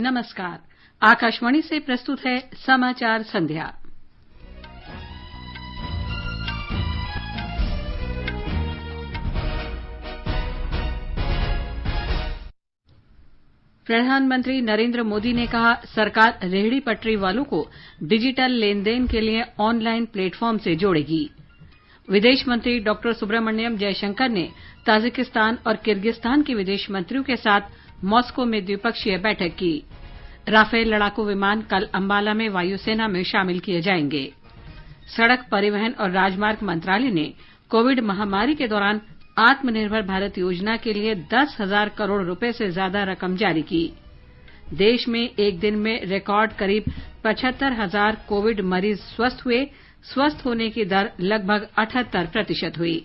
नमस्कार। आकाशवाणी से प्रस्तुत है समाचार संध्या। प्रधानमंत्री नरेंद्र मोदी ने कहा, सरकार रेहड़ी पटरी वालों को डिजिटल लेन देन के लिए ऑनलाइन प्लेटफॉर्म से जोड़ेगी। विदेश मंत्री डॉक्टर सुब्रमण्यम जयशंकर ने ताजिकिस्तान और किर्गिस्तान के विदेश मंत्रियों के साथ मॉस्को में द्विपक्षीय बैठक की। राफेल लड़ाकू विमान कल अंबाला में वायुसेना में शामिल किए जाएंगे। सड़क परिवहन और राजमार्ग मंत्रालय ने कोविड महामारी के दौरान आत्मनिर्भर भारत योजना के लिए 10,000 करोड़ रुपए से ज्यादा रकम जारी की। देश में एक दिन में रिकॉर्ड करीब 75,000 कोविड मरीज स्वस्थ हुए। स्वस्थ होने की दर लगभग 78% हुई।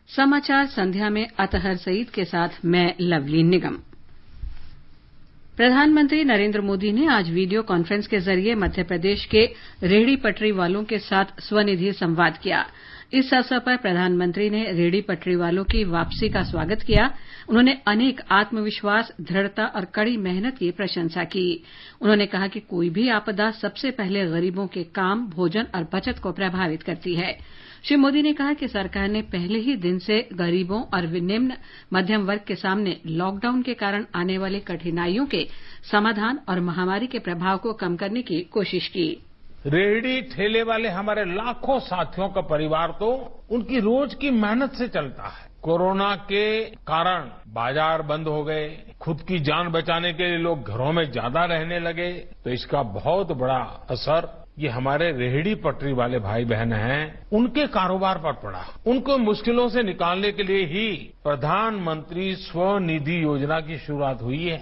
समाचार संध्या में अतहर सईद के साथ मैं लवली निगम। प्रधानमंत्री नरेंद्र मोदी ने आज वीडियो कॉन्फ्रेंस के जरिए मध्य प्रदेश के रेहड़ी पटरी वालों के साथ स्वनिधि संवाद किया। इस अवसर पर प्रधानमंत्री ने रेहड़ी पटरी वालों की वापसी का स्वागत किया। उन्होंने अनेक आत्मविश्वास, दृढ़ता और कड़ी मेहनत की प्रशंसा की। उन्होंने कहा कि कोई भी आपदा सबसे पहले गरीबों के काम, भोजन और बचत को प्रभावित करती है। श्री मोदी ने कहा कि सरकार ने पहले ही दिन से गरीबों और निम्न मध्यम वर्ग के सामने लॉकडाउन के कारण आने वाली कठिनाइयों के समाधान और महामारी के प्रभाव को कम करने की कोशिश की। रेहड़ी ठेले वाले हमारे लाखों साथियों का परिवार तो उनकी रोज की मेहनत से चलता है। कोरोना के कारण बाजार बंद हो गए, खुद की जान बचाने के लिए लोग घरों में ज्यादा रहने लगे, तो इसका बहुत बड़ा असर ये हमारे रेहड़ी पटरी वाले भाई बहन हैं, उनके कारोबार पर पड़ा। उनको मुश्किलों से निकालने के लिए ही प्रधानमंत्री स्वनिधि योजना की शुरुआत हुई है।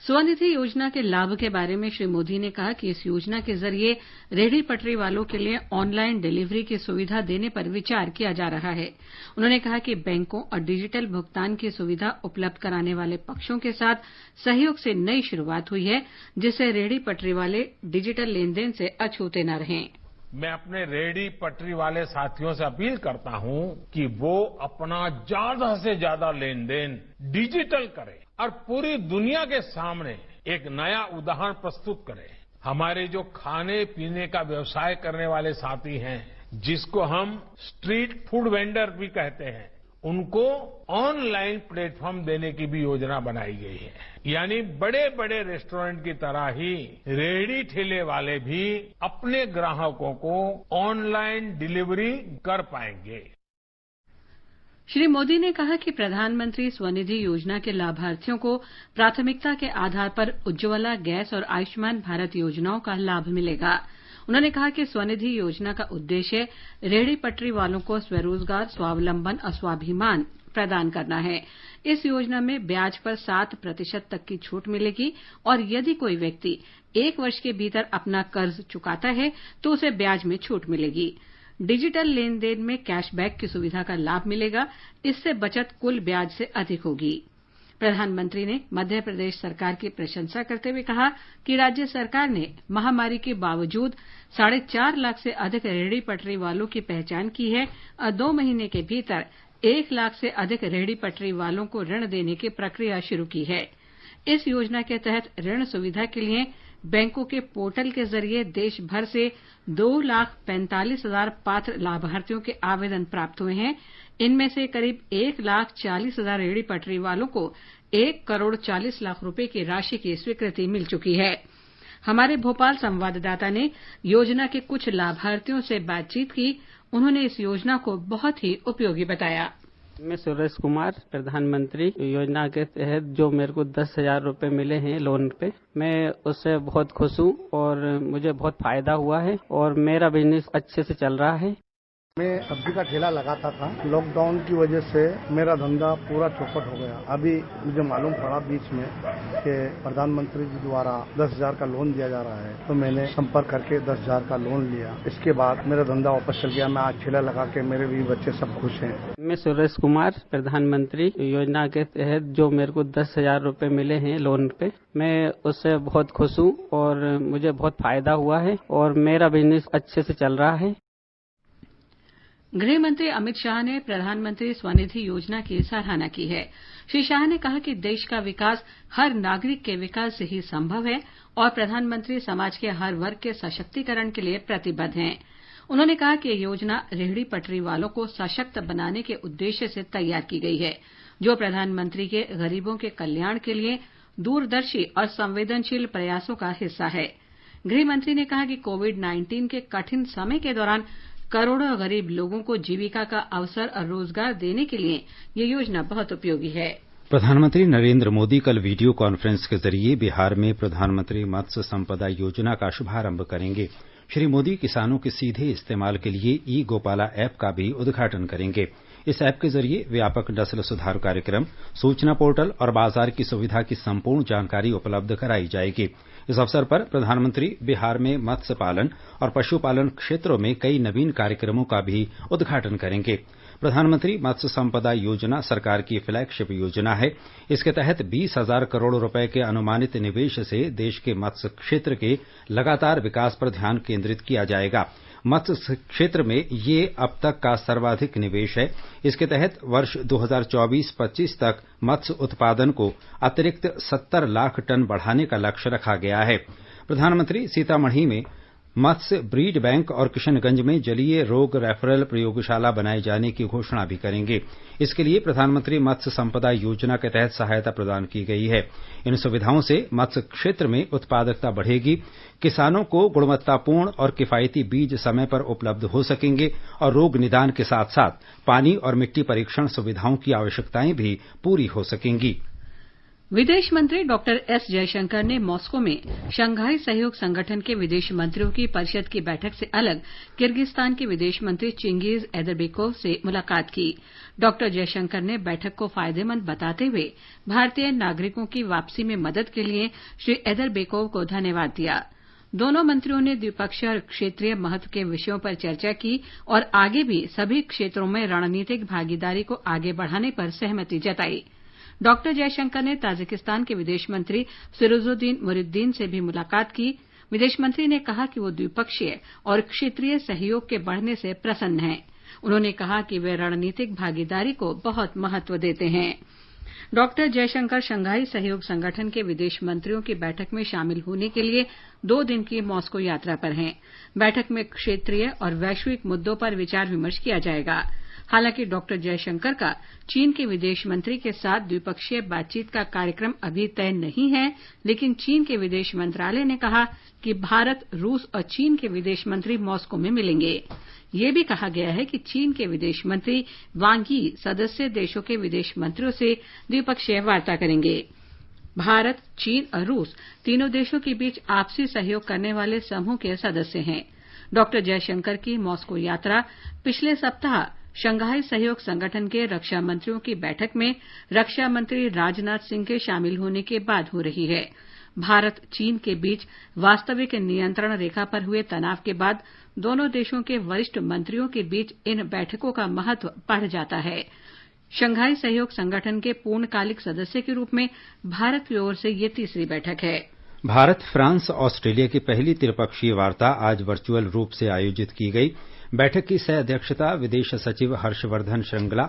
स्वनिधि योजना के लाभ के बारे में श्री मोदी ने कहा कि इस योजना के जरिए रेहड़ी पटरी वालों के लिए ऑनलाइन डिलीवरी की सुविधा देने पर विचार किया जा रहा है। उन्होंने कहा कि बैंकों और डिजिटल भुगतान की सुविधा उपलब्ध कराने वाले पक्षों के साथ सहयोग से नई शुरुआत हुई है, जिससे रेहड़ी पटरी वाले डिजिटल लेनदेन से अछूते न रहें। मैं अपने रेहड़ी पटरी वाले साथियों से अपील करता हूं कि वो अपना ज्यादा से ज्यादा लेन देन डिजिटल करें और पूरी दुनिया के सामने एक नया उदाहरण प्रस्तुत करें। हमारे जो खाने पीने का व्यवसाय करने वाले साथी हैं, जिसको हम स्ट्रीट फूड वेंडर भी कहते हैं, उनको ऑनलाइन प्लेटफॉर्म देने की भी योजना बनाई गई है। यानी बड़े बड़े रेस्टोरेंट की तरह ही रेहड़ी ठेले वाले भी अपने ग्राहकों को ऑनलाइन डिलीवरी कर पाएंगे। श्री मोदी ने कहा कि प्रधानमंत्री स्वनिधि योजना के लाभार्थियों को प्राथमिकता के आधार पर उज्ज्वला गैस और आयुष्मान भारत योजनाओं का लाभ मिलेगा। उन्होंने कहा कि स्वनिधि योजना का उद्देश्य रेहड़ी पटरी वालों को स्वरोजगार, स्वावलंबन और स्वाभिमान प्रदान करना है। इस योजना में ब्याज पर 7% तक की छूट मिलेगी और यदि कोई व्यक्ति 1 वर्ष के भीतर अपना कर्ज चुकाता है तो उसे ब्याज में छूट मिलेगी। डिजिटल लेन देन में कैशबैक की सुविधा का लाभ मिलेगा। इससे बचत कुल ब्याज से अधिक होगी। प्रधानमंत्री ने मध्य प्रदेश सरकार की प्रशंसा करते हुए कहा कि राज्य सरकार ने महामारी के बावजूद 4.5 लाख से अधिक रेहड़ी पटरी वालों की पहचान की है और 2 महीने के भीतर 1 लाख से अधिक रेहड़ी पटरी वालों को ऋण देने की प्रक्रिया शुरू की है। इस योजना के तहत ऋण सुविधा के लिए बैंकों के पोर्टल के जरिए देश भर से 2,45,000 पात्र लाभार्थियों के आवेदन प्राप्त हुए हैं। इनमें से करीब 1,40,000 रेहड़ी पटरी वालों को 1 करोड़ 40 लाख रुपए की राशि की स्वीकृति मिल चुकी है। हमारे भोपाल संवाददाता ने योजना के कुछ लाभार्थियों से बातचीत की। उन्होंने इस योजना को बहुत ही उपयोगी बताया। मैं सुरेश कुमार, प्रधानमंत्री योजना के तहत जो मेरे को 10,000 रुपए मिले हैं लोन पे, मैं उससे बहुत खुश हूँ और मुझे बहुत फायदा हुआ है और मेरा बिजनेस अच्छे से चल रहा है। मैं सब्जी का ठेला लगाता था। लॉकडाउन की वजह से मेरा धंधा पूरा चौपट हो गया। अभी मुझे मालूम पड़ा बीच में कि प्रधानमंत्री जी द्वारा 10,000 का लोन दिया जा रहा है, तो मैंने संपर्क करके 10,000 का लोन लिया। इसके बाद मेरा धंधा वापस चल गया। मैं आज ठेला लगा के मेरे भी बच्चे सब खुश हैं। मैं सुरेश कुमार, प्रधानमंत्री योजना के तहत जो मेरे को 10,000 रुपए मिले हैं लोन पे, मैं उससे बहुत खुश हूँ और मुझे बहुत फायदा हुआ है और मेरा बिजनेस अच्छे से चल रहा है। गृह मंत्री अमित शाह ने प्रधानमंत्री स्वनिधि योजना की सराहना की है। श्री शाह ने कहा कि देश का विकास हर नागरिक के विकास से ही संभव है और प्रधानमंत्री समाज के हर वर्ग के सशक्तिकरण के लिए प्रतिबद्ध हैं। उन्होंने कहा कि यह योजना रेहड़ी पटरी वालों को सशक्त बनाने के उद्देश्य से तैयार की गई है, जो प्रधानमंत्री के गरीबों के कल्याण के लिए दूरदर्शी और संवेदनशील प्रयासों का हिस्सा है। गृह मंत्री ने कहा कि कोविड-19 के कठिन समय के दौरान करोड़ों गरीब लोगों को जीविका का अवसर और रोजगार देने के लिए ये योजना बहुत उपयोगी है। प्रधानमंत्री नरेंद्र मोदी कल वीडियो कॉन्फ्रेंस के जरिए बिहार में प्रधानमंत्री मत्स्य संपदा योजना का शुभारंभ करेंगे। श्री मोदी किसानों के सीधे इस्तेमाल के लिए ई गोपाला ऐप का भी उद्घाटन करेंगे। इस ऐप के जरिए व्यापक नस्ल सुधार कार्यक्रम, सूचना पोर्टल और बाजार की सुविधा की संपूर्ण जानकारी उपलब्ध कराई जाएगी। इस अवसर पर प्रधानमंत्री बिहार में मत्स्य पालन और पशुपालन क्षेत्रों में कई नवीन कार्यक्रमों का भी उद्घाटन करेंगे। प्रधानमंत्री मत्स्य संपदा योजना सरकार की फ्लैगशिप योजना है। इसके तहत 20,000 करोड़ रुपए के अनुमानित निवेश से देश के मत्स्य क्षेत्र के लगातार विकास पर ध्यान केंद्रित किया जाएगा। मत्स्य क्षेत्र में ये अब तक का सर्वाधिक निवेश है। इसके तहत वर्ष 2024-25 तक मत्स्य उत्पादन को अतिरिक्त 70 लाख टन बढ़ाने का लक्ष्य रखा गया है। प्रधानमंत्री सीतामढ़ी में मत्स्य ब्रीड बैंक और किशनगंज में जलीय रोग रेफरल प्रयोगशाला बनाए जाने की घोषणा भी करेंगे। इसके लिए प्रधानमंत्री मत्स्य संपदा योजना के तहत सहायता प्रदान की गई है। इन सुविधाओं से मत्स्य क्षेत्र में उत्पादकता बढ़ेगी, किसानों को गुणवत्तापूर्ण और किफायती बीज समय पर उपलब्ध हो सकेंगे और रोग निदान के साथ साथ पानी और मिट्टी परीक्षण सुविधाओं की आवश्यकताएं भी पूरी हो सकेंगी। विदेश मंत्री डॉक्टर एस जयशंकर ने मॉस्को में शंघाई सहयोग संगठन के विदेश मंत्रियों की परिषद की बैठक से अलग किर्गिस्तान के विदेश मंत्री चिंगिज एदरबेकोव से मुलाकात की। डॉक्टर जयशंकर ने बैठक को फायदेमंद बताते हुए भारतीय नागरिकों की वापसी में मदद के लिए श्री एदरबेकोव को धन्यवाद दिया। दोनों मंत्रियों ने द्विपक्षीय और क्षेत्रीय महत्व के विषयों पर चर्चा की और आगे भी सभी क्षेत्रों में रणनीतिक भागीदारी को आगे बढ़ाने पर सहमति जताई। डॉक्टर जयशंकर ने ताजिकिस्तान के विदेश मंत्री फिरोजुद्दीन मुहिउद्दीन से भी मुलाकात की। विदेश मंत्री ने कहा कि वो द्विपक्षीय और क्षेत्रीय सहयोग के बढ़ने से प्रसन्न हैं। उन्होंने कहा कि वे रणनीतिक भागीदारी को बहुत महत्व देते हैं। डॉक्टर जयशंकर शंघाई सहयोग संगठन के विदेश मंत्रियों की बैठक में शामिल होने के लिए 2 दिन की मॉस्को यात्रा पर हैं। बैठक में क्षेत्रीय और वैश्विक मुद्दों पर विचार विमर्श किया जाएगा। हालांकि डॉक्टर जयशंकर का चीन के विदेश मंत्री के साथ द्विपक्षीय बातचीत का कार्यक्रम अभी तय नहीं है, लेकिन चीन के विदेश मंत्रालय ने कहा कि भारत, रूस और चीन के विदेश मंत्री मॉस्को में मिलेंगे। ये भी कहा गया है कि चीन के विदेश मंत्री वांग यी सदस्य देशों के विदेश मंत्रियों से द्विपक्षीय वार्ता करेंगे। भारत, चीन और रूस तीनों देशों के बीच आपसी सहयोग करने वाले समूह के सदस्य हैं। डॉक्टर जयशंकर की मॉस्को यात्रा पिछले सप्ताह शंघाई सहयोग संगठन के रक्षा मंत्रियों की बैठक में रक्षा मंत्री राजनाथ सिंह के शामिल होने के बाद हो रही है। भारत चीन के बीच वास्तविक नियंत्रण रेखा पर हुए तनाव के बाद दोनों देशों के वरिष्ठ मंत्रियों के बीच इन बैठकों का महत्व बढ़ जाता है। शंघाई सहयोग संगठन के पूर्णकालिक सदस्य के रूप में भारत की ओर से ये तीसरी बैठक है। भारत, फ्रांस, ऑस्ट्रेलिया की पहली त्रिपक्षीय वार्ता आज वर्चुअल रूप से आयोजित की गई। बैठक की सह अध्यक्षता विदेश सचिव हर्षवर्धन श्रृंगला,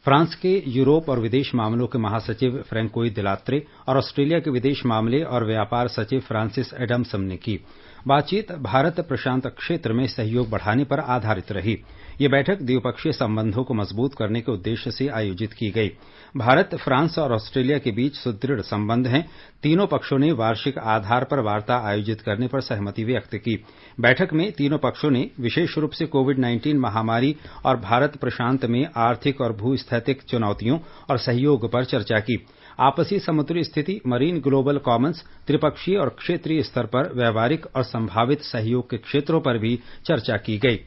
फ्रांस के यूरोप और विदेश मामलों के महासचिव फ्रैंकोई दिलात्रे और ऑस्ट्रेलिया के विदेश मामले और व्यापार सचिव फ्रांसिस एडम्सन ने की। बातचीत भारत प्रशांत क्षेत्र में सहयोग बढ़ाने पर आधारित रही। ये बैठक द्विपक्षीय संबंधों को मजबूत करने के उद्देश्य से आयोजित की गई। भारत, फ्रांस और ऑस्ट्रेलिया के बीच सुदृढ़ संबंध हैं। तीनों पक्षों ने वार्षिक आधार पर वार्ता आयोजित करने पर सहमति व्यक्त की। बैठक में तीनों पक्षों ने विशेष रूप से कोविड-19 महामारी और भारत प्रशांत में आर्थिक और भूस्थैतिक चुनौतियों और सहयोग पर चर्चा की। आपसी समुद्री स्थिति, मरीन ग्लोबल कॉमन्स, त्रिपक्षीय और क्षेत्रीय स्तर पर व्यावहारिक और संभावित सहयोग के क्षेत्रों पर भी चर्चा की गई।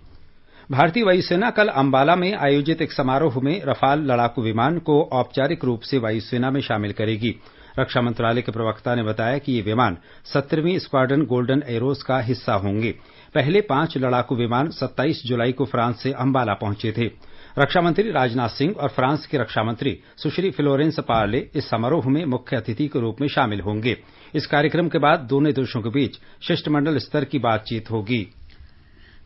भारतीय वायुसेना कल अंबाला में आयोजित एक समारोह में रफाल लड़ाकू विमान को औपचारिक रूप से वायुसेना में शामिल करेगी। रक्षा मंत्रालय के प्रवक्ता ने बताया कि ये विमान 17वीं स्क्वाड्रन गोल्डन एरोज का हिस्सा होंगे। पहले 5 लड़ाकू विमान 27 जुलाई को फ्रांस से अंबाला पहुंचे थे। रक्षा मंत्री राजनाथ सिंह और फ्रांस की रक्षा मंत्री सुश्री फ्लोरेंस पार्ले इस समारोह में मुख्य अतिथि के रूप में शामिल होंगे। इस कार्यक्रम के बाद दोनों देशों के बीच शिष्टमंडल स्तर की बातचीत होगी।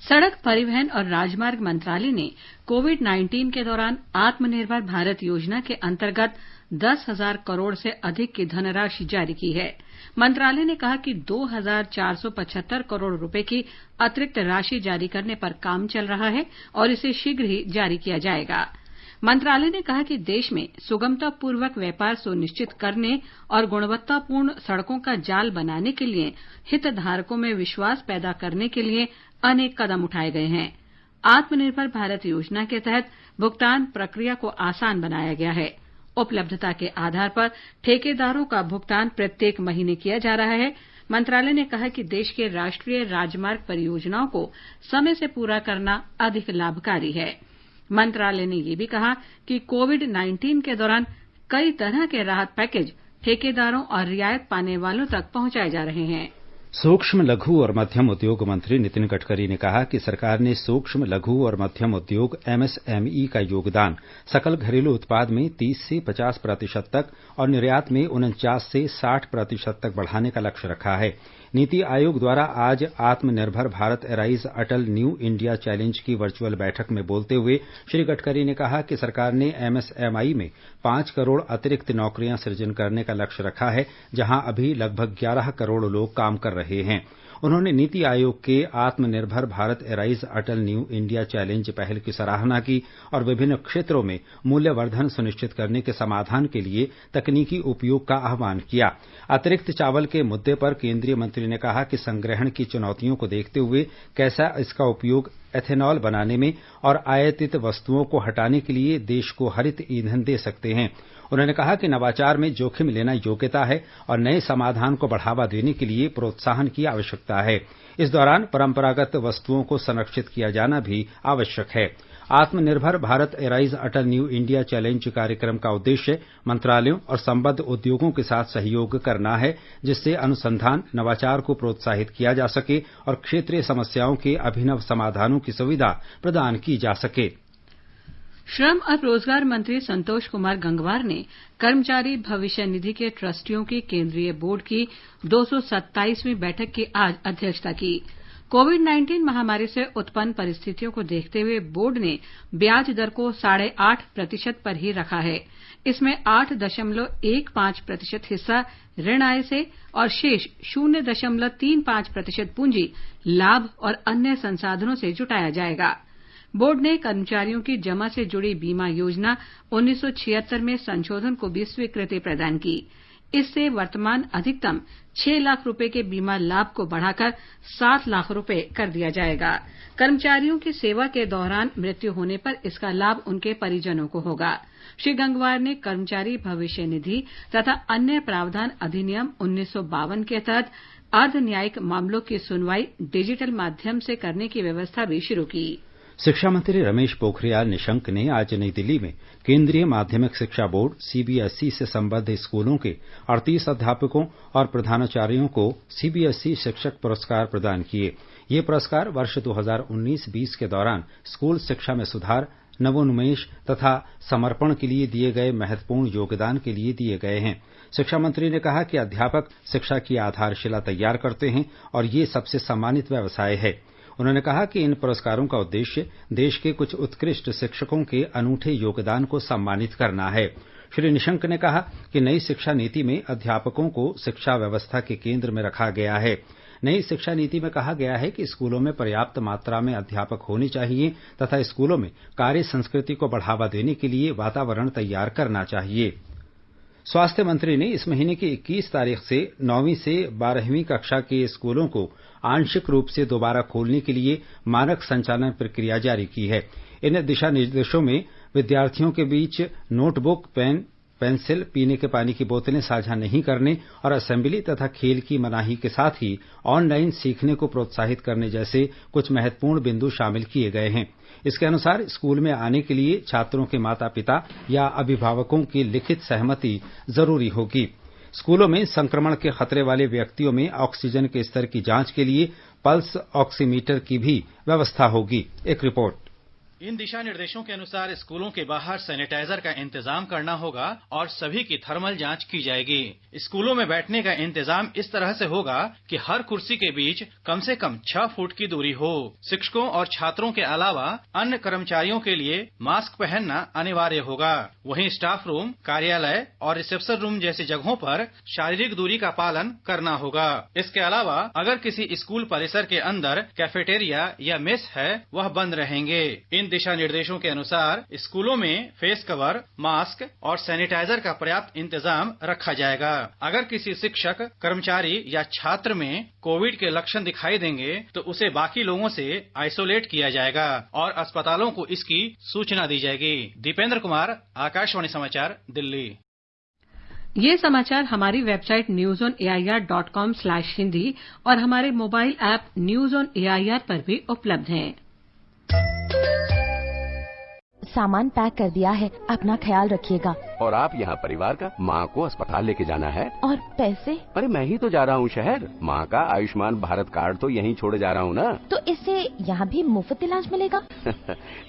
सड़क परिवहन और राजमार्ग मंत्रालय ने कोविड-19 के दौरान आत्मनिर्भर भारत योजना के अंतर्गत 10,000 करोड़ से अधिक की धनराशि जारी की है। मंत्रालय ने कहा कि 2,475 करोड़ रुपए की अतिरिक्त राशि जारी करने पर काम चल रहा है और इसे शीघ्र ही जारी किया जाएगा। मंत्रालय ने कहा कि देश में सुगमतापूर्वक व्यापार सुनिश्चित करने और गुणवत्तापूर्ण सड़कों का जाल बनाने के लिए हितधारकों में विश्वास पैदा करने के लिए अनेक कदम उठाए गए हैं। आत्मनिर्भर भारत योजना के तहत भुगतान प्रक्रिया को आसान बनाया गया है। उपलब्धता के आधार पर ठेकेदारों का भुगतान प्रत्येक महीने किया जा रहा है। मंत्रालय ने कहा कि देश के राष्ट्रीय राजमार्ग परियोजनाओं को समय से पूरा करना अधिक लाभकारी है। मंत्रालय ने यह भी कहा कि कोविड-19 के दौरान कई तरह के राहत पैकेज ठेकेदारों और रियायत पाने वालों तक पहुंचाए जा रहे हैं। सूक्ष्म लघु और मध्यम उद्योग मंत्री नितिन गडकरी ने कहा कि सरकार ने सूक्ष्म लघु और मध्यम उद्योग एमएसएमई का योगदान सकल घरेलू उत्पाद में 30 से 50% तक और निर्यात में 49 से 60% तक बढ़ाने का लक्ष्य रखा है। नीति आयोग द्वारा आज आत्मनिर्भर भारत एराइज अटल न्यू इंडिया चैलेंज की वर्चुअल बैठक में बोलते हुए श्री गडकरी ने कहा कि सरकार ने एमएसएमई में 5 करोड़ अतिरिक्त नौकरियां सृजन करने का लक्ष्य रखा है, जहां अभी लगभग 11 करोड़ लोग काम कर रहे हैं। उन्होंने नीति आयोग के आत्मनिर्भर भारत एराइज अटल न्यू इंडिया चैलेंज पहल की सराहना की और विभिन्न क्षेत्रों में मूल्यवर्धन सुनिश्चित करने के समाधान के लिए तकनीकी उपयोग का आह्वान किया। अतिरिक्त चावल के मुद्दे पर केंद्रीय मंत्री ने कहा कि संग्रहण की चुनौतियों को देखते हुए कैसा इसका उपयोग एथेनॉल बनाने में और आयातित वस्तुओं को हटाने के लिए देश को हरित ईंधन दे सकते हैं। उन्होंने कहा कि नवाचार में जोखिम लेना योग्यता है और नए समाधान को बढ़ावा देने के लिए प्रोत्साहन की आवश्यकता है। इस दौरान परंपरागत वस्तुओं को संरक्षित किया जाना भी आवश्यक है। आत्मनिर्भर भारत एराइज अटल न्यू इंडिया चैलेंज कार्यक्रम का उद्देश्य मंत्रालयों और संबद्ध उद्योगों के साथ सहयोग करना है, जिससे अनुसंधान नवाचार को प्रोत्साहित किया जा सके और क्षेत्रीय समस्याओं के अभिनव समाधानों की सुविधा प्रदान की जा सके। श्रम और रोजगार मंत्री संतोष कुमार गंगवार ने कर्मचारी भविष्य निधि के ट्रस्टियों की केंद्रीय बोर्ड की 227वीं बैठक की आज अध्यक्षता की। कोविड-19 महामारी से उत्पन्न परिस्थितियों को देखते हुए बोर्ड ने ब्याज दर को 8.5% पर ही रखा है। इसमें 8.15% हिस्सा ऋण आय से और शेष 0.35% पूंजी लाभ और अन्य संसाधनों से जुटाया जाएगा। बोर्ड ने कर्मचारियों की जमा से जुड़ी बीमा योजना 1976 में संशोधन को भी स्वीकृति प्रदान की। इससे वर्तमान अधिकतम 6 लाख रुपए के बीमा लाभ को बढ़ाकर 7 लाख रुपए कर दिया जाएगा। कर्मचारियों की सेवा के दौरान मृत्यु होने पर इसका लाभ उनके परिजनों को होगा। श्री गंगवार ने कर्मचारी भविष्य निधि तथा अन्य प्रावधान अधिनियम 1952 के तहत अर्ध न्यायिक मामलों की सुनवाई डिजिटल माध्यम से करने की व्यवस्था भी शुरू की। शिक्षा मंत्री रमेश पोखरियाल निशंक ने आज नई दिल्ली में केंद्रीय माध्यमिक शिक्षा बोर्ड सीबीएसई से संबद्ध स्कूलों के 38 अध्यापकों और प्रधानाचार्यों को सीबीएसई शिक्षक पुरस्कार प्रदान किए। ये पुरस्कार वर्ष 2019-20 के दौरान स्कूल शिक्षा में सुधार, नवोन्मेष तथा समर्पण के लिए दिए गए महत्वपूर्ण योगदान के लिए दिए गए हैं। शिक्षा मंत्री ने कहा कि अध्यापक शिक्षा की आधारशिला तैयार करते हैं और ये सबसे सम्मानित व्यवसाय है। उन्होंने कहा कि इन पुरस्कारों का उद्देश्य देश के कुछ उत्कृष्ट शिक्षकों के अनूठे योगदान को सम्मानित करना है। श्री निशंक ने कहा कि नई शिक्षा नीति में अध्यापकों को शिक्षा व्यवस्था के केंद्र में रखा गया है। नई शिक्षा नीति में कहा गया है कि स्कूलों में पर्याप्त मात्रा में अध्यापक होने चाहिए तथा स्कूलों में कार्य संस्कृति को बढ़ावा देने के लिए वातावरण तैयार करना चाहिए। स्वास्थ्य मंत्री ने इस महीने की 21 तारीख से 9वीं से 12वीं कक्षा के स्कूलों को आंशिक रूप से दोबारा खोलने के लिए मानक संचालन प्रक्रिया जारी की है। इन दिशा निर्देशों में विद्यार्थियों के बीच नोटबुक, पेन, पेंसिल, पीने के पानी की बोतलें साझा नहीं करने और असेंबली तथा खेल की मनाही के साथ ही ऑनलाइन सीखने को प्रोत्साहित करने जैसे कुछ महत्वपूर्ण बिंदु शामिल किए गए हैं। इसके अनुसार स्कूल में आने के लिए छात्रों के माता पिता या अभिभावकों की लिखित सहमति जरूरी होगी। स्कूलों में संक्रमण के खतरे वाले व्यक्तियों में ऑक्सीजन के स्तर की जांच के लिए पल्स ऑक्सीमीटर की भी व्यवस्था होगी। एक रिपोर्ट। इन दिशा निर्देशों के अनुसार स्कूलों के बाहर सैनिटाइजर का इंतजाम करना होगा और सभी की थर्मल जांच की जाएगी। स्कूलों में बैठने का इंतजाम इस तरह से होगा कि हर कुर्सी के बीच कम से कम 6 फुट की दूरी हो। शिक्षकों और छात्रों के अलावा अन्य कर्मचारियों के लिए मास्क पहनना अनिवार्य होगा। वहीं स्टाफ रूम, कार्यालय और रिसेप्शन रूम जैसी जगहों पर शारीरिक दूरी का पालन करना होगा। इसके अलावा अगर किसी स्कूल परिसर के अंदर कैफेटेरिया या मेस है, वह बंद रहेंगे। इन दिशा निर्देशों के अनुसार स्कूलों में फेस कवर, मास्क और सैनिटाइजर का पर्याप्त इंतजाम रखा जाएगा। अगर किसी शिक्षक, कर्मचारी या छात्र में कोविड के लक्षण दिखाई देंगे तो उसे बाकी लोगों से आइसोलेट किया जाएगा और अस्पतालों को इसकी सूचना दी जाएगी। दीपेंद्र कुमार, आकाशवाणी समाचार, दिल्ली। ये समाचार हमारी वेबसाइट newsonair.com/hindi और हमारे mobile app news on AIR पर भी उपलब्ध हैं। सामान पैक कर दिया है, अपना ख्याल रखिएगा। और आप यहाँ परिवार का, माँ को अस्पताल लेके जाना है। और पैसे? अरे मैं ही तो जा रहा हूँ शहर। माँ का आयुष्मान भारत कार्ड तो यहीं छोड़े जा रहा हूँ ना। तो इससे यहाँ भी मुफ्त इलाज मिलेगा?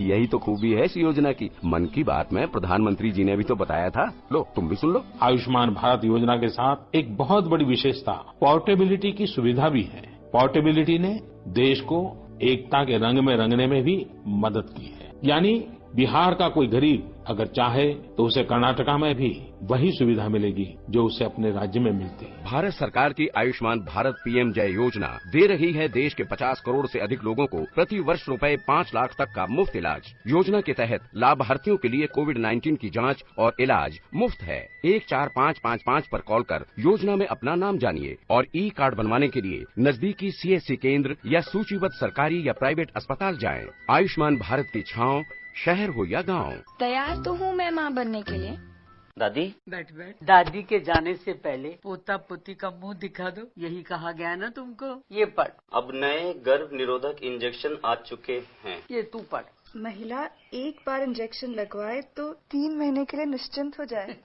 यही तो खूबी है इस योजना की। मन की बात में प्रधानमंत्री जी ने भी तो बताया था। लो तुम भी सुन लो। आयुष्मान भारत योजना के साथ एक बहुत बड़ी विशेषता पोर्टेबिलिटी की सुविधा भी है। पोर्टेबिलिटी ने देश को एकता के रंग में रंगने में भी मदद की है। यानी बिहार का कोई गरीब अगर चाहे तो उसे कर्नाटका में भी वही सुविधा मिलेगी जो उसे अपने राज्य में मिलती है। भारत सरकार की आयुष्मान भारत पीएम जय योजना दे रही है देश के 50 करोड़ से अधिक लोगों को प्रति वर्ष रुपए 5 लाख तक का मुफ्त इलाज। योजना के तहत लाभार्थियों के लिए कोविड-19 की जांच और इलाज मुफ्त है। 14555 पर कॉल कर योजना में अपना नाम जानिए और ई कार्ड बनवाने के लिए नजदीकी सीएससी केंद्र या सूचीबद्ध सरकारी या प्राइवेट अस्पताल जाएं। आयुष्मान भारत की छांव, शहर हो या गांव। तैयार तो हूँ मैं माँ बनने के लिए। दादी बैठ। दादी के जाने से पहले पोता पोती का मुंह दिखा दो, यही कहा गया ना तुमको। ये पढ़। अब नए गर्भ निरोधक इंजेक्शन आ चुके हैं। ये तू पढ़। महिला एक बार इंजेक्शन लगवाए तो 3 महीने के लिए निश्चिंत हो जाए।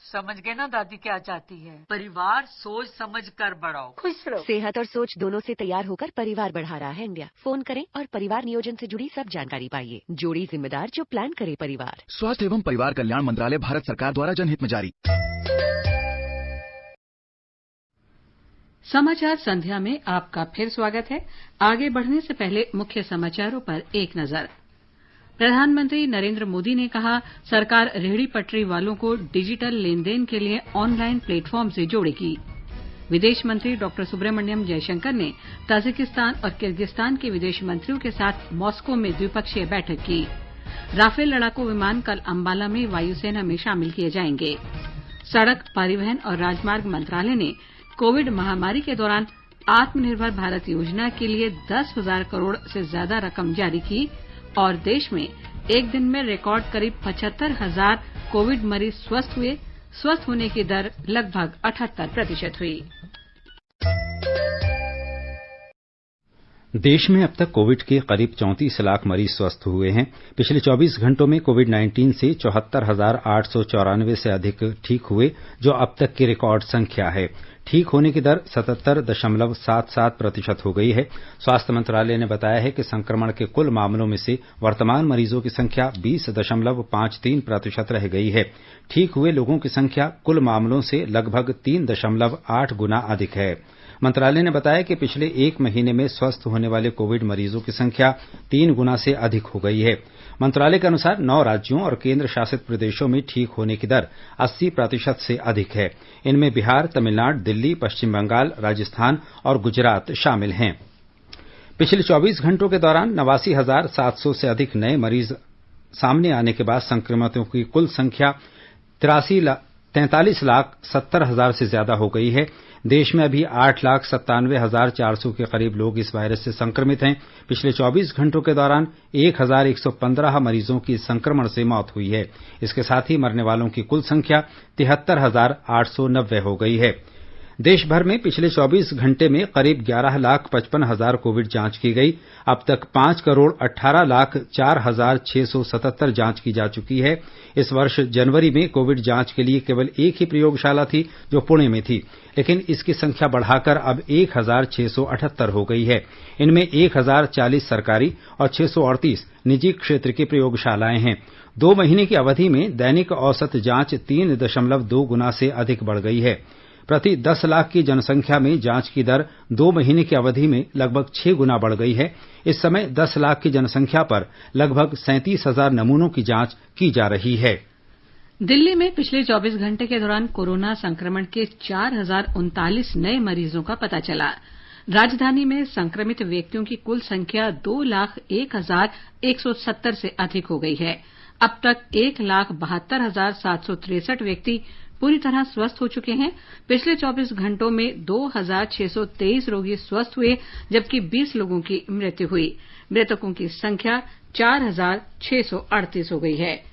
समझ गए ना दादी क्या चाहती है? परिवार सोच समझ कर बढ़ाओ, खुश रहो। सेहत और सोच दोनों से तैयार होकर परिवार बढ़ा रहा है इंडिया। फोन करें और परिवार नियोजन से जुड़ी सब जानकारी पाइए। जोड़ी जिम्मेदार जो प्लान करे परिवार। स्वास्थ्य एवं परिवार कल्याण मंत्रालय, भारत सरकार द्वारा जनहित में जारी। समाचार संध्या में आपका फिर स्वागत है। आगे बढ़ने से पहले मुख्य समाचारों पर एक नजर। प्रधानमंत्री नरेंद्र मोदी ने कहा, सरकार रेहड़ी पटरी वालों को डिजिटल लेन देन के लिए ऑनलाइन प्लेटफॉर्म से जोड़ेगी। विदेश मंत्री डॉक्टर सुब्रमण्यम जयशंकर ने ताजिकिस्तान और किर्गिस्तान के विदेश मंत्रियों के साथ मॉस्को में द्विपक्षीय बैठक की। राफेल लड़ाकू विमान कल अंबाला में वायुसेना में शामिल किए जाएंगे। सड़क परिवहन और राजमार्ग मंत्रालय ने कोविड महामारी के दौरान आत्मनिर्भर भारत योजना के लिए 10,000 करोड़ से ज्यादा रकम जारी की और देश में एक दिन में रिकॉर्ड करीब 75,000 कोविड मरीज स्वस्थ हुए। स्वस्थ होने की दर लगभग 78% हुई। देश में अब तक कोविड के करीब 34 लाख मरीज स्वस्थ हुए हैं। पिछले 24 घंटों में कोविड-19 से 74,894 से अधिक ठीक हुए, जो अब तक की रिकॉर्ड संख्या है। ठीक होने की दर 77.77% हो गई है। स्वास्थ्य मंत्रालय ने बताया है कि संक्रमण के कुल मामलों में से वर्तमान मरीजों की संख्या 20.53% रह गई है। ठीक हुए लोगों की संख्या कुल मामलों से लगभग 3.8 गुना अधिक है। मंत्रालय ने बताया कि पिछले 1 महीने में स्वस्थ होने वाले कोविड मरीजों की संख्या 3 गुना से अधिक हो गई है। मंत्रालय के अनुसार 9 राज्यों और केंद्र शासित प्रदेशों में ठीक होने की दर 80% से अधिक है। इनमें बिहार, तमिलनाडु, दिल्ली, पश्चिम बंगाल, राजस्थान और गुजरात शामिल हैं। पिछले 24 घंटों के दौरान 89,700 से अधिक नए मरीज सामने आने के बाद संक्रमितों की कुल संख्या 43,70,000 से ज्यादा हो गई है। देश में अभी 8,97,400 के करीब लोग इस वायरस से संक्रमित हैं। पिछले 24 घंटों के दौरान 1,115 मरीजों की संक्रमण से मौत हुई है। इसके साथ ही मरने वालों की कुल संख्या 73,890 हो गई है। देश भर में पिछले 24 घंटे में करीब 11,55,000 कोविड जांच की गई। अब तक 5,18,04,677 जांच की जा चुकी है। इस वर्ष जनवरी में कोविड जांच के लिए केवल एक ही प्रयोगशाला थी, जो पुणे में थी, लेकिन इसकी संख्या बढ़ाकर अब 1,678 हो गई है। इनमें 1,040 सरकारी और 638 निजी क्षेत्र की प्रयोगशालाएं हैं। 2 महीने की अवधि में दैनिक औसत जांच 3.2 गुना से अधिक बढ़ गई है। प्रति 10 लाख की जनसंख्या में जांच की दर 2 महीने की अवधि में लगभग 6 गुना बढ़ गई है। इस समय 10 लाख की जनसंख्या पर लगभग 37,000 नमूनों की जांच की जा रही है। दिल्ली में पिछले 24 घंटे के दौरान कोरोना संक्रमण के 4,039 नए मरीजों का पता चला। राजधानी में संक्रमित व्यक्तियों की कुल संख्या 2,01,170 से अधिक हो गई है। अब तक 1,72,763 व्यक्ति पूरी तरह स्वस्थ हो चुके हैं। पिछले 24 घंटों में 2,623 रोगी स्वस्थ हुए, जबकि 20 लोगों की मृत्यु हुई। मृतकों की संख्या 4,638 हो गई है।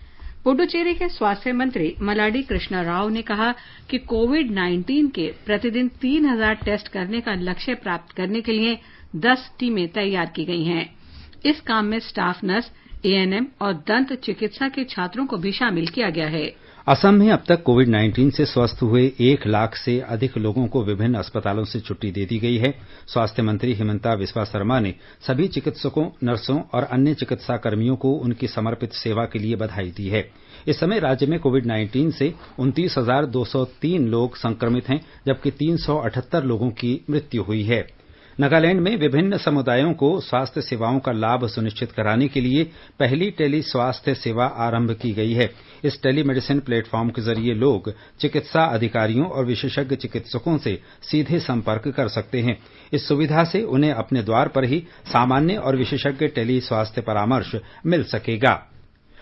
पुडुचेरी के स्वास्थ्य मंत्री मलाडी कृष्णा राव ने कहा कि कोविड-19 के प्रतिदिन 3,000 टेस्ट करने का लक्ष्य प्राप्त करने के लिए 10 टीमें तैयार की गई हैं। इस काम में स्टाफ नर्स, एएनएम और दंत चिकित्सा के छात्रों को भी शामिल किया गया है। असम में अब तक कोविड-19 से स्वस्थ हुए 1 लाख से अधिक लोगों को विभिन्न अस्पतालों से छुट्टी दे दी गई है। स्वास्थ्य मंत्री हिमंता बिस्वा शर्मा ने सभी चिकित्सकों, नर्सों और अन्य चिकित्सा कर्मियों को उनकी समर्पित सेवा के लिए बधाई दी है। इस समय राज्य में कोविड-19 से 29,203 लोग संक्रमित हैं, जबकि 378 लोगों की मृत्यु हुई है। नागालैंड में विभिन्न समुदायों को स्वास्थ्य सेवाओं का लाभ सुनिश्चित कराने के लिए पहली टेली स्वास्थ्य सेवा आरंभ की गई है। इस टेलीमेडिसिन प्लेटफॉर्म के जरिए लोग चिकित्सा अधिकारियों और विशेषज्ञ चिकित्सकों से सीधे संपर्क कर सकते हैं। इस सुविधा से उन्हें अपने द्वार पर ही सामान्य और विशेषज्ञ टेली स्वास्थ्य परामर्श मिल सकेगा।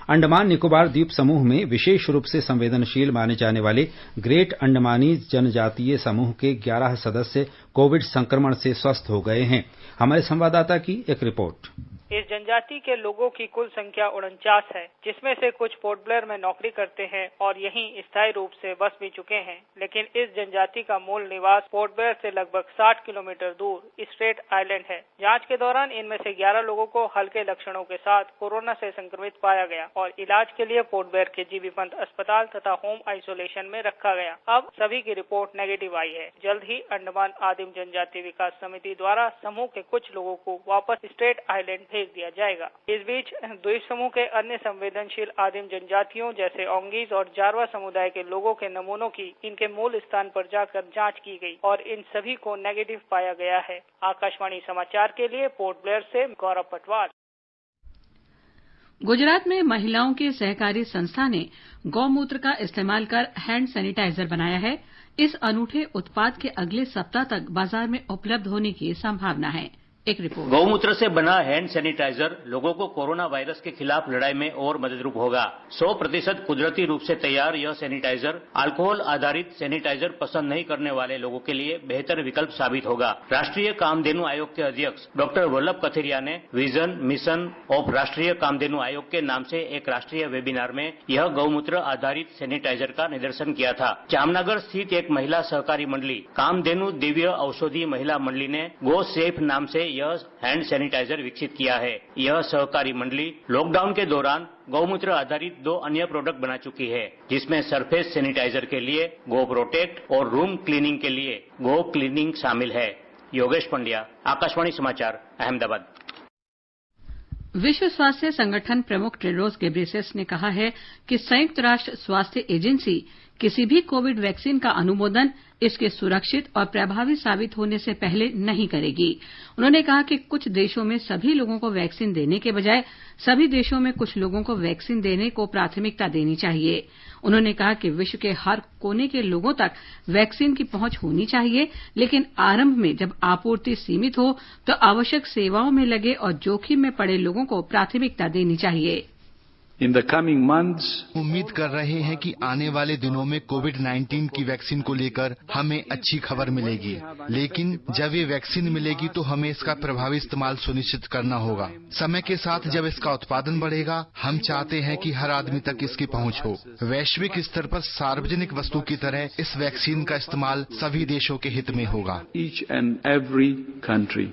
अंडमान निकोबार द्वीप समूह में विशेष रूप से संवेदनशील माने जाने वाले ग्रेट अंडमानी जनजातीय समूह के 11 सदस्य कोविड संक्रमण से स्वस्थ हो गए हैं। हमारे संवाददाता की एक रिपोर्ट। इस जनजाति के लोगों की कुल संख्या 49 है, जिसमें से कुछ पोर्ट ब्लेयर में नौकरी करते हैं और यहीं स्थायी रूप से बस भी चुके हैं। लेकिन इस जनजाति का मूल निवास पोर्ट ब्लेयर से लगभग 60 किलोमीटर दूर स्ट्रेट आइलैंड है। जांच के दौरान इनमें से 11 लोगों को हल्के लक्षणों के साथ कोरोना से संक्रमित पाया गया और इलाज के लिए पोर्ट ब्लेयर के जीबी पंत अस्पताल तथा होम आइसोलेशन में रखा गया। अब सभी की रिपोर्ट नेगेटिव आई है। जल्द ही अंडमान आदिम जनजाति विकास समिति द्वारा समूह के कुछ लोगों को वापस स्ट्रेट आइलैंड भेज दिया जाएगा। इस बीच द्वीप समूह के अन्य संवेदनशील आदिम जनजातियों जैसे ओंगीज और जारवा समुदाय के लोगों के नमूनों की इनके मूल स्थान पर जाकर जांच की गई और इन सभी को नेगेटिव पाया गया है। आकाशवाणी समाचार के लिए पोर्ट ब्लेयर से गौरव पटवार। गुजरात में महिलाओं की सहकारी संस्था ने गौमूत्र का इस्तेमाल कर हैंड सैनिटाइजर बनाया है। इस अनूठे उत्पाद के अगले सप्ताह तक बाजार में उपलब्ध होने की संभावना है। एक रिपोर्ट। गौमूत्र से बना हैंड सैनिटाइजर लोगों को कोरोना वायरस के खिलाफ लड़ाई में और मददरूप होगा। 100% कुदरती रूप से तैयार यह सैनिटाइजर अल्कोहल आधारित सैनिटाइजर पसंद नहीं करने वाले लोगों के लिए बेहतर विकल्प साबित होगा। राष्ट्रीय कामधेनु आयोग के अध्यक्ष डॉक्टर वल्लभ कथिरिया ने विजन मिशन ऑफ राष्ट्रीय कामधेनु आयोग के नाम से एक राष्ट्रीय वेबिनार में यह गौमूत्र आधारित सैनिटाइजर का निदर्शन किया था। जामनगर स्थित एक महिला सहकारी मंडली कामधेनु दिव्य औषधि महिला मंडली ने गो सेफ नाम से यह हैंड सैनिटाइजर विकसित किया है। यह सहकारी मंडली लॉकडाउन के दौरान गौमूत्र आधारित 2 अन्य प्रोडक्ट बना चुकी है, जिसमें सरफेस सैनिटाइजर के लिए गो प्रोटेक्ट और रूम क्लीनिंग के लिए गो क्लीनिंग शामिल है। योगेश पंड्या, आकाशवाणी समाचार, अहमदाबाद। विश्व स्वास्थ्य संगठन प्रमुख टेड्रोस घेब्रेयेसस ने कहा है कि संयुक्त राष्ट्र स्वास्थ्य एजेंसी किसी भी कोविड वैक्सीन का अनुमोदन इसके सुरक्षित और प्रभावी साबित होने से पहले नहीं करेगी। उन्होंने कहा कि कुछ देशों में सभी लोगों को वैक्सीन देने के बजाय सभी देशों में कुछ लोगों को वैक्सीन देने को प्राथमिकता देनी चाहिए। उन्होंने कहा कि विश्व के हर कोने के लोगों तक वैक्सीन की पहुंच होनी चाहिए, लेकिन आरंभ में जब आपूर्ति सीमित हो तो आवश्यक सेवाओं में लगे और जोखिम में पड़े लोगों को प्राथमिकता देनी चाहिए। In the coming months, उम्मीद कर रहे हैं कि आने वाले दिनों में कोविड-19 की वैक्सीन को लेकर हमें अच्छी खबर मिलेगी, लेकिन जब ये वैक्सीन मिलेगी तो हमें इसका प्रभावी इस्तेमाल सुनिश्चित करना होगा। समय के साथ जब इसका उत्पादन बढ़ेगा, हम चाहते हैं कि हर आदमी तक इसकी पहुंच हो। वैश्विक स्तर पर सार्वजनिक वस्तु की तरह इस वैक्सीन का इस्तेमाल सभी देशों के हित में होगा। each and every country.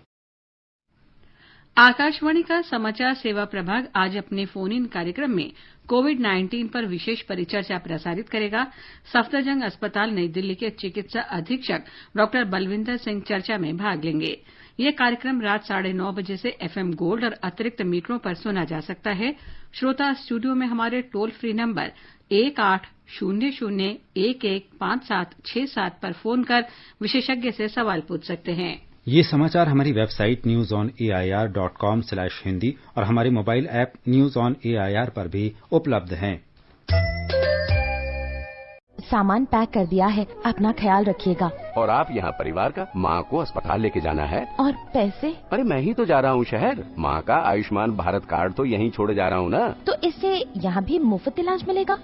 Akashvani का समाचार सेवा प्रभाग आज अपने फोन इन कार्यक्रम में कोविड-19 पर विशेष परिचर्चा प्रसारित करेगा। सफदरजंग अस्पताल नई दिल्ली के चिकित्सा अधीक्षक डॉ बलविंदर सिंह चर्चा में भाग लेंगे। यह कार्यक्रम रात 9:30 बजे से एफएम गोल्ड और अतिरिक्त मीटरों पर सुना जा सकता है। श्रोता स्टूडियो में हमारे टोल फ्री नंबर 1800-115767 पर फोन कर विशेषज्ञ से सवाल पूछ सकते हैं। ये समाचार हमारी वेबसाइट newsonair.com/hindi और हमारे mobile app news on AIR पर भी उपलब्ध हैं। सामान पैक कर दिया है, अपना ख्याल रखिएगा। और आप यहाँ परिवार का, माँ को अस्पताल लेके जाना है। और पैसे? अरे मैं ही तो जा रहा हूँ शहर। माँ का आयुष्मान भारत कार्ड तो यहीं छोड़े जा रहा हूँ ना। तो इससे यहाँ भी मुफ्त इलाज मिलेगा?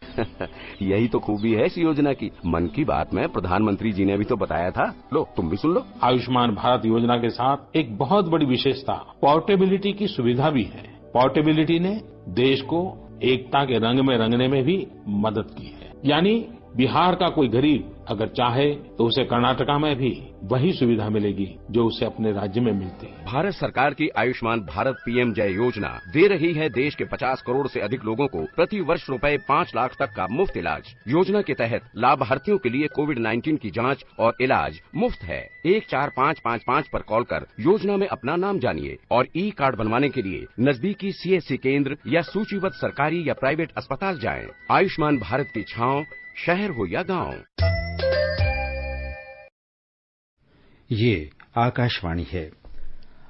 यही तो खूबी है इस योजना की। मन की बात में प्रधानमंत्री जी ने भी तो बताया था। लो तुम भी सुन लो। आयुष्मान भारत योजना के साथ एक बहुत बड़ी विशेषता पोर्टेबिलिटी की सुविधा भी है। पोर्टेबिलिटी ने देश को एकता के रंग में रंगने में भी मदद की है। यानी बिहार का कोई गरीब अगर चाहे तो उसे कर्नाटका में भी वही सुविधा मिलेगी जो उसे अपने राज्य में मिलती है। भारत सरकार की आयुष्मान भारत पीएम जय योजना दे रही है देश के 50 करोड़ से अधिक लोगों को प्रति वर्ष रुपए 5 लाख तक का मुफ्त इलाज। योजना के तहत लाभार्थियों के लिए कोविड-19 की जांच और इलाज मुफ्त है। 14555 पर कॉल कर योजना में अपना नाम जानिए और ई कार्ड बनवाने के लिए नजदीकी सीएससी केंद्र या सूचीबद्ध सरकारी या प्राइवेट अस्पताल जाएं। आयुष्मान भारत की छांव शहर हो या गांव। ये आकाशवाणी है।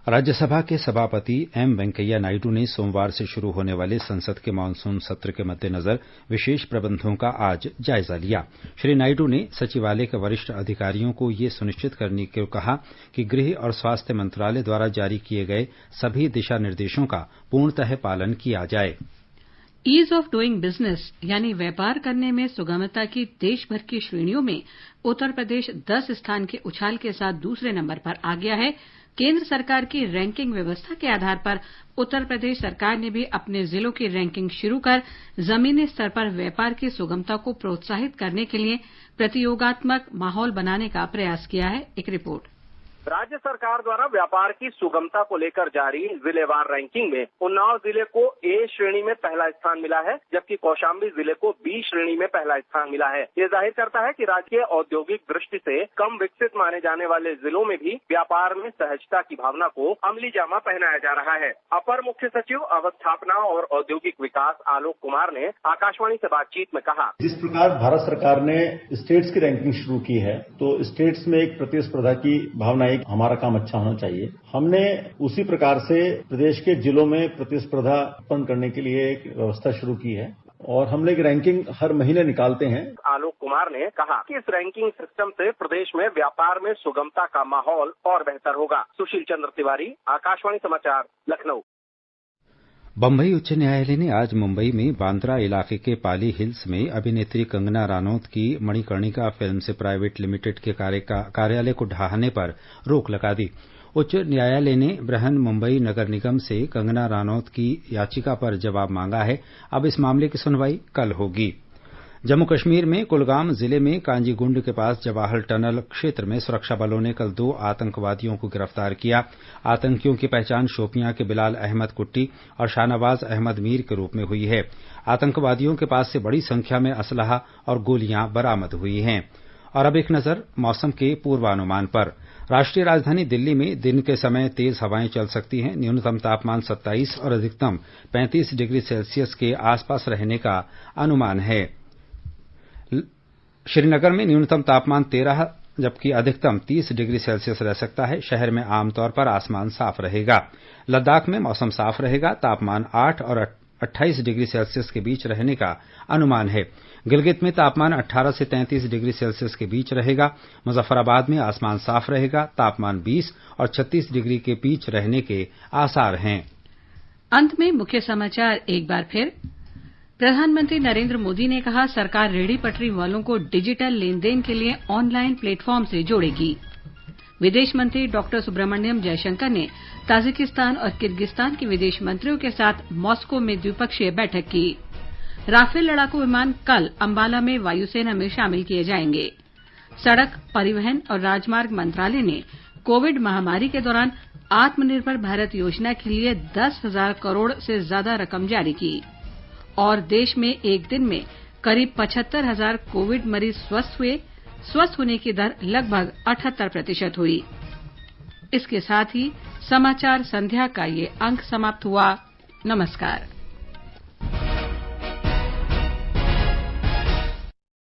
राज्यसभा के सभापति एम वेंकैया नायडू ने सोमवार से शुरू होने वाले संसद के मानसून सत्र के मद्देनजर विशेष प्रबंधों का आज जायजा लिया। श्री नायडू ने सचिवालय के वरिष्ठ अधिकारियों को ये सुनिश्चित करने को कहा कि गृह और स्वास्थ्य मंत्रालय द्वारा जारी किए गए सभी दिशा निर्देशों का पूर्णतः पालन किया जाए। ईज ऑफ डूइंग बिजनेस यानी व्यापार करने में सुगमता की देश भर की श्रेणियों में उत्तर प्रदेश 10 स्थान के उछाल के साथ दूसरे नंबर पर आ गया है। केंद्र सरकार की रैंकिंग व्यवस्था के आधार पर उत्तर प्रदेश सरकार ने भी अपने जिलों की रैंकिंग शुरू कर जमीनी स्तर पर व्यापार की सुगमता को प्रोत्साहित करने के लिए प्रतियोगात्मक माहौल बनाने का प्रयास किया है। एक रिपोर्ट। राज्य सरकार द्वारा व्यापार की सुगमता को लेकर जारी जिलेवार रैंकिंग में उन्नाव जिले को ए श्रेणी में पहला स्थान मिला है, जबकि कौशाम्बी जिले को बी श्रेणी में पहला स्थान मिला है। ये जाहिर करता है कि राज्य के औद्योगिक दृष्टि से कम विकसित माने जाने वाले जिलों में भी व्यापार में सहजता की भावना को अमली जामा पहनाया जा रहा है। अपर मुख्य सचिव अवस्थापना और औद्योगिक विकास आलोक कुमार ने आकाशवाणी से बातचीत में कहा, जिस प्रकार भारत सरकार ने स्टेट्स की रैंकिंग शुरू की है तो स्टेट्स में एक प्रतिस्पर्धा की भावना, एक हमारा काम अच्छा होना चाहिए। हमने उसी प्रकार से प्रदेश के जिलों में प्रतिस्पर्धा उत्पन्न करने के लिए एक व्यवस्था शुरू की है और हम लोग रैंकिंग हर महीने निकालते हैं। आलोक कुमार ने कहा कि इस रैंकिंग सिस्टम से प्रदेश में व्यापार में सुगमता का माहौल और बेहतर होगा। सुशील चंद्र तिवारी, आकाशवाणी समाचार, लखनऊ। बम्बई उच्च न्यायालय ने आज मुंबई में बांद्रा इलाके के पाली हिल्स में अभिनेत्री कंगना रानौत की मणिकर्णिका फिल्म से प्राइवेट लिमिटेड के कार्यालय को ढहाने पर रोक लगा दी। उच्च न्यायालय ने बृहन मुंबई नगर निगम से कंगना रानौत की याचिका पर जवाब मांगा है। अब इस मामले की सुनवाई कल होगी। जम्मू कश्मीर में कुलगाम जिले में कांजीगुंड के पास जवाहर टनल क्षेत्र में सुरक्षा बलों ने कल 2 आतंकवादियों को गिरफ्तार किया। आतंकियों की पहचान शोपियां के बिलाल अहमद कुट्टी और शाहनवाज अहमद मीर के रूप में हुई है। आतंकवादियों के पास से बड़ी संख्या में असलहा और गोलियां बरामद हुई हैं। और अब एक नजर मौसम के पूर्वानुमान पर। राष्ट्रीय राजधानी दिल्ली में दिन के समय तेज हवाएं चल सकती हैं। न्यूनतम तापमान 27 और अधिकतम 35 डिग्री सेल्सियस के आसपास रहने का अनुमान है। श्रीनगर में न्यूनतम तापमान 13 जबकि अधिकतम 30 डिग्री सेल्सियस रह सकता है। शहर में आमतौर पर आसमान साफ रहेगा। लद्दाख में मौसम साफ रहेगा। तापमान 8 और 28 डिग्री सेल्सियस के बीच रहने का अनुमान है। गिलगित में तापमान 18 से 33 डिग्री सेल्सियस के बीच रहेगा। मुजफ्फराबाद में आसमान साफ रहेगा। तापमान 20 और 36 डिग्री के बीच रहने के आसार हैं। अंत में मुख्य समाचार एक बार फिर। प्रधानमंत्री नरेंद्र मोदी ने कहा, सरकार रेहड़ी पटरी वालों को डिजिटल लेन देन के लिए ऑनलाइन प्लेटफॉर्म से जोड़ेगी। विदेश मंत्री डॉक्टर सुब्रमण्यम जयशंकर ने ताजिकिस्तान और किर्गिस्तान के विदेश मंत्रियों के साथ मॉस्को में द्विपक्षीय बैठक की। राफेल लड़ाकू विमान कल अंबाला में वायुसेना में शामिल किए जाएंगे। सड़क परिवहन और राजमार्ग मंत्रालय ने कोविड महामारी के दौरान आत्मनिर्भर भारत योजना के लिए 10,000 करोड़ से ज्यादा रकम जारी की। और देश में एक दिन में करीब 75,000 कोविड मरीज स्वस्थ हुए। स्वस्थ होने की दर लगभग 78% हुई। इसके साथ ही समाचार संध्या का ये अंक समाप्त हुआ। नमस्कार।